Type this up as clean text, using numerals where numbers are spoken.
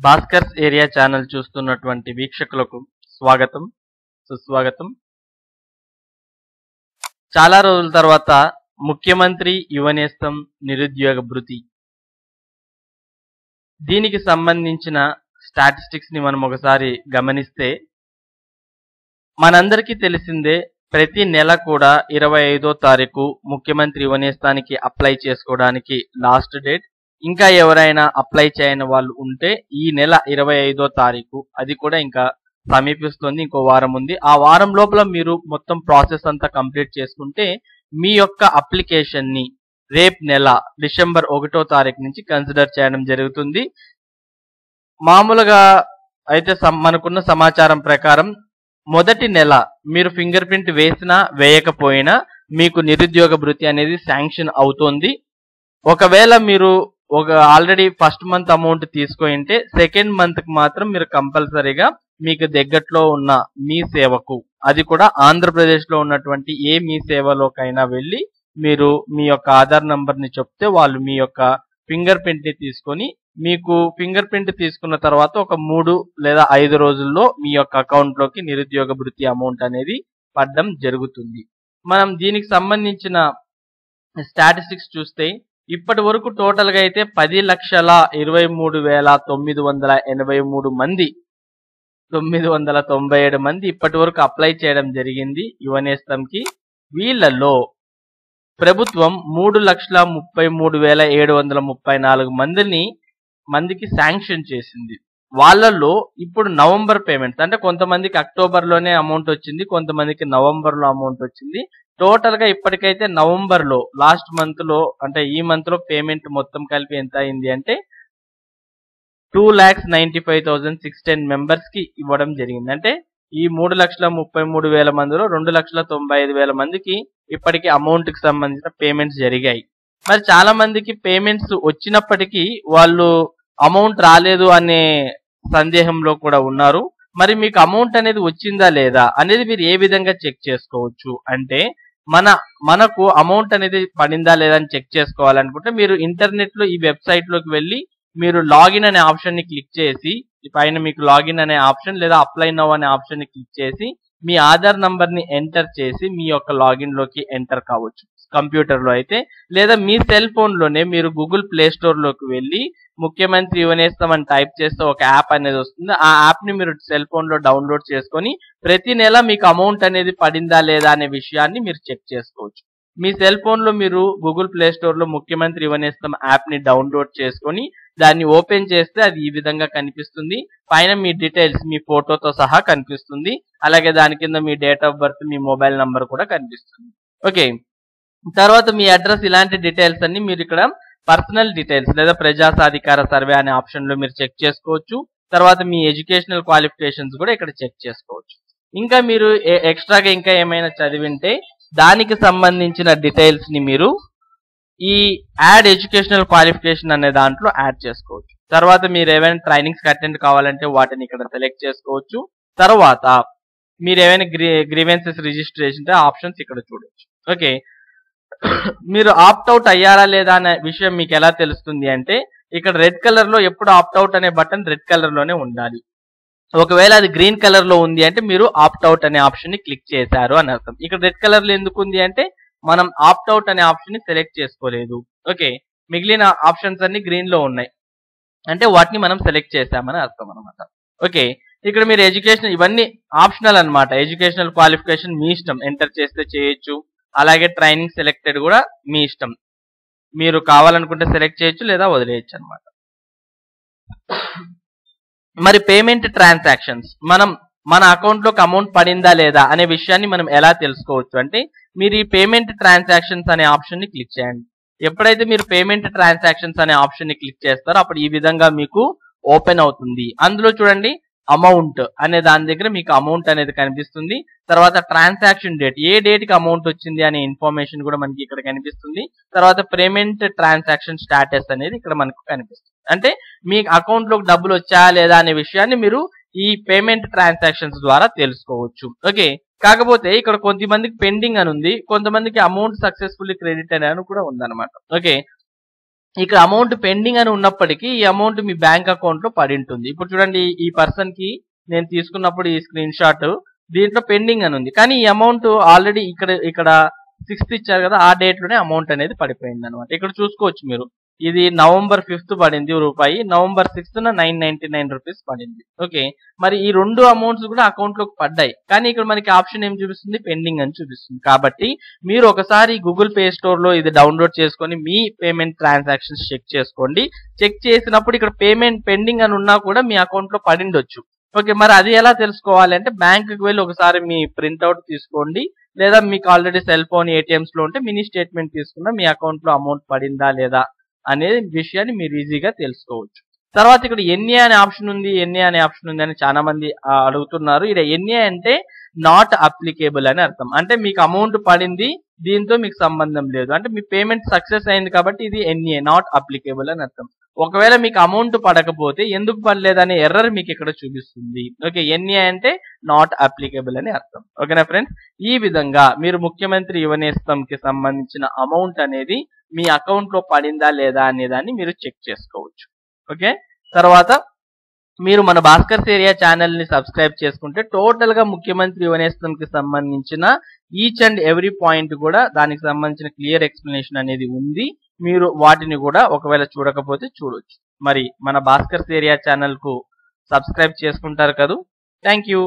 Bhaskar's area channel చూస్తున్నటువంటి వీక్షకులకు స్వాగతం సుస్వాగతం. చాలా రోజుల తర్వాత ముఖ్యమంత్రి యువనేస్తం నిరుద్యోగ భృతి దీనికి సంబంధించిన స్టాటిస్టిక్స్ ని మనం ఒకసారి గమనిస్తే మనందరికీ తెలిసిందే, ప్రతి నెల కూడా 25వ తారీఖు ముఖ్యమంత్రి యువనేస్తానికి అప్లై చేసుకోవడానికి లాస్ట్ డేట్. ఇంకా ఎవరైనా అప్లై చేయని వాళ్ళు ఉంటే ఈ నెల 25వ తారీఖు, అది కూడా ఇంకా సమీపిస్తుంది, ఇంకో వారం ఉంది. ఆ వారం లోపల మీరు మొత్తం ప్రాసెస్ అంతా కంప్లీట్ చేసుకుంటే మీ యొక్క అప్లికేషన్ ని రేపు నెల డిసెంబర్ 1వ తారీఖు నుంచి కన్సిడర్ చేయడం జరుగుతుంది. మామూలుగా అయితే మనకున్న సమాచారం ప్రకారం మొదటి నెల మీరు ఫింగర్ ప్రింట్ వేసినా వేయకపోయినా మీకు నిరుద్యోగ భృతి అనేది శాంక్షన్ అవుతోంది. ఒకవేళ మీరు ఆల్రెడీ ఫస్ట్ మంత్ అమౌంట్ తీసుకుంటే సెకండ్ మంత్ కి మాత్రం మీరు కంపల్సరీగా మీకు దగ్గరలో ఉన్న మీ సేవకు, అది కూడా ఆంధ్రప్రదేశ్ లో ఉన్నటువంటి ఏ మీ సేవలోకైనా వెళ్ళి మీరు మీ యొక్క ఆధార్ నంబర్ ని చెప్తే వాళ్ళు మీ యొక్క ఫింగర్ ప్రింట్ ని తీసుకొని, మీకు ఫింగర్ ప్రింట్ తీసుకున్న తర్వాత ఒక 3 లేదా 5 రోజుల్లో మీ యొక్క అకౌంట్ లోకి నిరుద్యోగ భృతి అమౌంట్ అనేది పడడం జరుగుతుంది. మనం దీనికి సంబంధించిన స్టాటిస్టిక్స్ చూస్తే ఇప్పటి వరకు టోటల్ గా అయితే 10,23,983 మంది 997 మంది ఇప్పటి వరకు అప్లై చేయడం జరిగింది యువనేస్తంకి. వీళ్ళలో ప్రభుత్వం 3,33,734 మందికి శాంక్షన్ చేసింది. వాళ్ళల్లో ఇప్పుడు నవంబర్ పేమెంట్స్, అంటే కొంతమందికి అక్టోబర్ లోనే అమౌంట్ వచ్చింది, కొంతమందికి నవంబర్ లో అమౌంట్ వచ్చింది. టోటల్ గా ఇప్పటికైతే నవంబర్ లో లాస్ట్ మంత్ లో, అంటే ఈ మంత్ లో పేమెంట్ మొత్తం కలిపి ఎంత అయింది అంటే 2,95,610 మెంబర్స్ కి ఇవ్వడం జరిగింది. అంటే ఈ 3,33,000 మందిలో 2,95,000 మందికి ఇప్పటికి అమౌంట్ కి సంబంధించిన పేమెంట్స్ జరిగాయి. మరి చాలా మందికి పేమెంట్స్ వచ్చినప్పటికీ వాళ్ళు అమౌంట్ రాలేదు అనే సందేహంలో కూడా ఉన్నారు. మరి మీకు అమౌంట్ అనేది వచ్చిందా లేదా అనేది మీరు ఏ విధంగా చెక్ చేసుకోవచ్చు అంటే, మనకు అమౌంట్ అనేది పడిందా లేదా అని చెక్ చేసుకోవాలనుకుంటే మీరు ఇంటర్నెట్ లో ఈ వెబ్సైట్ లోకి వెళ్ళి మీరు లాగిన్ అనే ఆప్షన్ ని క్లిక్ చేసి, పైన మీకు లాగిన్ అనే ఆప్షన్ లేదా అప్లై నౌ అనే ఆప్షన్ ని క్లిక్ చేసి మీ ఆధార్ నంబర్ ని ఎంటర్ చేసి మీ యొక్క లాగిన్ లోకి ఎంటర్ కావచ్చు కంప్యూటర్ లో అయితే. లేదా మీ సెల్ ఫోన్ లోనే మీరు గూగుల్ ప్లే స్టోర్ లోకి వెళ్ళి ముఖ్యమంత్రి యువనేస్తం అని టైప్ చేస్తే ఒక యాప్ అనేది వస్తుంది. ఆ యాప్ ని మీరు సెల్ ఫోన్ లో డౌన్లోడ్ చేసుకొని ప్రతి నెల మీకు అమౌంట్ అనేది పడిందా లేదా అనే విషయాన్ని మీరు చెక్ చేసుకోవచ్చు. మీ సెల్ ఫోన్ లో మీరు గూగుల్ ప్లే స్టోర్ లో ముఖ్యమంత్రి యువనేస్తం యాప్ ని డౌన్లోడ్ చేసుకొని దాన్ని ఓపెన్ చేస్తే అది ఈ విధంగా కనిపిస్తుంది. పైన మీ డీటెయిల్స్, మీ ఫోటోతో సహా కనిపిస్తుంది. అలాగే దాని కింద మీ డేట్ ఆఫ్ బర్త్, మీ మొబైల్ నంబర్ కూడా కనిపిస్తుంది. ఓకే, తర్వాత మీ అడ్రస్, ఇలాంటి డీటెయిల్స్ అన్ని మీరు ఇక్కడ పర్సనల్ డీటెయిల్స్ లేదా ప్రజా సాధికార సర్వే అనే ఆప్షన్ లో మీరు చెక్ చేసుకోవచ్చు. తర్వాత మీ ఎడ్యుకేషనల్ క్వాలిఫికేషన్స్ కూడా ఇక్కడ చెక్ చేసుకోవచ్చు. ఇంకా మీరు ఎక్స్ట్రాగా ఇంకా ఏమైనా చదివింటే దానికి సంబంధించిన డీటెయిల్స్ ని మీరు ఈ యాడ్ ఎడ్యుకేషనల్ క్వాలిఫికేషన్ అనే దాంట్లో యాడ్ చేసుకోవచ్చు. తర్వాత మీరు ఏమైనా ట్రైనింగ్స్ అటెండ్ కావాలంటే వాటిని ఇక్కడ సెలెక్ట్ చేసుకోవచ్చు. తర్వాత మీరు ఏమైనా గ్రీవెన్సెస్ రిజిస్ట్రేషన్ ఆప్షన్స్ ఇక్కడ చూడొచ్చు. ఓకే, మీరు ఆప్ట్ అవుట్ అయ్యారా లేదా అనే విషయం మీకు ఎలా తెలుస్తుంది అంటే, ఇక్కడ రెడ్ కలర్ లో ఎప్పుడు ఆప్ట్ అవుట్ అనే బటన్ రెడ్ కలర్ లోనే ఉండాలి. ఒకవేళ అది గ్రీన్ కలర్ లో ఉంది అంటే మీరు ఆప్ట్ అవుట్ అనే ఆప్షన్ ని క్లిక్ చేశారు అని అర్థం. ఇక్కడ రెడ్ కలర్ లో ఎందుకు ఉంది అంటే మనం ఆప్ట్ అవుట్ అనే ఆప్షన్ ని సెలెక్ట్ చేసుకోలేదు. ఓకే, మిగిలిన ఆప్షన్స్ అన్ని గ్రీన్ లో ఉన్నాయి అంటే వాటిని మనం సెలెక్ట్ చేశామని అర్థం అనమాట. ఓకే, ఇక్కడ మీరు ఎడ్యుకేషన్, ఇవన్నీ ఆప్షనల్ అనమాట. ఎడ్యుకేషనల్ క్వాలిఫికేషన్ మీ ఇష్టం, ఎంటర్ చేస్తే చేయొచ్చు. అలాగే ట్రైనింగ్ సెలెక్టెడ్ కూడా మీ ఇష్టం, మీరు కావాలనుకుంటే సెలెక్ట్ చేయొచ్చు లేదా వదిలేయచ్చు అనమాట. మరి పేమెంట్ ట్రాన్సాక్షన్స్, మన అకౌంట్ లోకి అమౌంట్ పడిందా లేదా అనే విషయాన్ని మనం ఎలా తెలుసుకోవచ్చు అంటే, మీరు ఈ పేమెంట్ ట్రాన్సాక్షన్స్ అనే ఆప్షన్ ని క్లిక్ చేయండి. ఎప్పుడైతే మీరు పేమెంట్ ట్రాన్సాక్షన్స్ అనే ఆప్షన్ ని క్లిక్ చేస్తారో అప్పుడు ఈ విధంగా మీకు ఓపెన్ అవుతుంది. అందులో చూడండి, అమౌంట్ అనే దాని దగ్గర మీకు అమౌంట్ అనేది కనిపిస్తుంది. తర్వాత ట్రాన్సాక్షన్ డేట్, ఏ డేట్ కి అమౌంట్ వచ్చింది అనే ఇన్ఫర్మేషన్ కూడా మనకి ఇక్కడ కనిపిస్తుంది. తర్వాత పేమెంట్ ట్రాన్సాక్షన్ స్టాటస్ అనేది ఇక్కడ మనకు కనిపిస్తుంది. అంటే మీ అకౌంట్ లోకి డబ్బులు వచ్చాయా లేదా అనే విషయాన్ని మీరు ఈ పేమెంట్ ట్రాన్సాక్షన్స్ ద్వారా తెలుసుకోవచ్చు. ఓకే, కాకపోతే ఇక్కడ కొంతమందికి పెండింగ్ అని ఉంది, కొంతమందికి అమౌంట్ సక్సెస్ఫుల్లీ క్రెడిట్ అని కూడా ఉందన్నమాట. ఓకే, ఇక్కడ అమౌంట్ పెండింగ్ అని ఉన్నప్పటికీ ఈ అమౌంట్ మీ బ్యాంక్ అకౌంట్ లో పడి ఉంటుంది. ఇప్పుడు చూడండి, ఈ పర్సన్ కి నేను తీసుకున్నప్పుడు ఈ స్క్రీన్ షాట్ దీంట్లో పెండింగ్ అని ఉంది, కానీ ఈ అమౌంట్ ఆల్రెడీ ఇక్కడ 6th ఇచ్చారు కదా, ఆ డేట్ లోనే అమౌంట్ అనేది పడిపోయింది అనమాట. ఇక్కడ చూసుకోవచ్చు మీరు, ఇది November 5th పడింది రూపాయి, November 6th 999 రూపీస్ పడింది. ఓకే, మరి ఈ రెండు అమౌంట్స్ కూడా అకౌంట్ లోకి పడ్డాయి, కానీ ఇక్కడ మనకి ఆప్షన్ ఏం చూపిస్తుంది, పెండింగ్ అని చూపిస్తుంది. కాబట్టి మీరు ఒకసారి గూగుల్ ప్లే స్టోర్ లో ఇది డౌన్లోడ్ చేసుకొని మీ పేమెంట్ ట్రాన్సాక్షన్స్ చెక్ చేసుకోండి. చెక్ చేసినప్పుడు ఇక్కడ పేమెంట్ పెండింగ్ అని ఉన్నా కూడా మీ అకౌంట్ లో పడిండొచ్చు. ఓకే, మరి అది ఎలా తెలుసుకోవాలి అంటే బ్యాంకుకి వెళ్ళి ఒకసారి మీ ప్రింట్అవుట్ తీసుకోండి, లేదా మీకు ఆల్రెడీ సెల్ ఫోన్ ఏటీఎంస్ లో ఉంటే మినీ స్టేట్మెంట్ తీసుకున్నా మీ అకౌంట్ లో అమౌంట్ పడిందా లేదా అనే విషయాన్ని మీరు ఈజీగా తెలుసుకోవచ్చు. తర్వాత ఇక్కడ ఎన్ఏ అనే ఆప్షన్ ఉంది, ఎన్ఏ అనే ఆప్షన్ ఉంది అని చాలా మంది అడుగుతున్నారు. ఇక్కడ ఎన్ఏ అంటే నాట్ అప్లికేబుల్ అని అర్థం. అంటే మీకు అమౌంట్ పడింది, దీంతో మీకు సంబంధం లేదు, అంటే మీ పేమెంట్ సక్సెస్ అయింది కాబట్టి ఇది ఎన్ఏ, నాట్ అప్లికేబుల్ అని అర్థం. ఒకవేళ మీకు అమౌంట్ పడకపోతే ఎందుకు పడలేదనే ఎర్రర్ మీకు ఇక్కడ చూపిస్తుంది. ఓకే, ఎన్ఏ అంటే నాట్ అప్లికేబుల్ అని అర్థం. ఓకేనా ఫ్రెండ్స్, ఈ విధంగా మీరు ముఖ్యమంత్రి యువ నేస్తంకి సంబంధించిన అమౌంట్ అనేది మీ అకౌంట్ లో పడిందా లేదా అనే దాన్ని మీరు చెక్ చేసుకోవచ్చు. ఓకే, తర్వాత మీరు మన భాస్కర్స్ ఏరియా ఛానల్ ని సబ్స్క్రైబ్ చేసుకుంటే టోటల్ గా ముఖ్యమంత్రి యువ నేస్తంకి సంబంధించిన ఈచ్ అండ్ ఎవ్రీ పాయింట్ కూడా దానికి సంబంధించిన క్లియర్ ఎక్స్ప్లెనేషన్ అనేది ఉంది. మీరు వాటిని కూడా ఒకవేళ చూడకపోతే చూడొచ్చు. మరి మన భాస్కర్స్ ఏరియా ఛానల్ కు సబ్స్క్రైబ్ చేసుకుంటారు కదా. Thank you.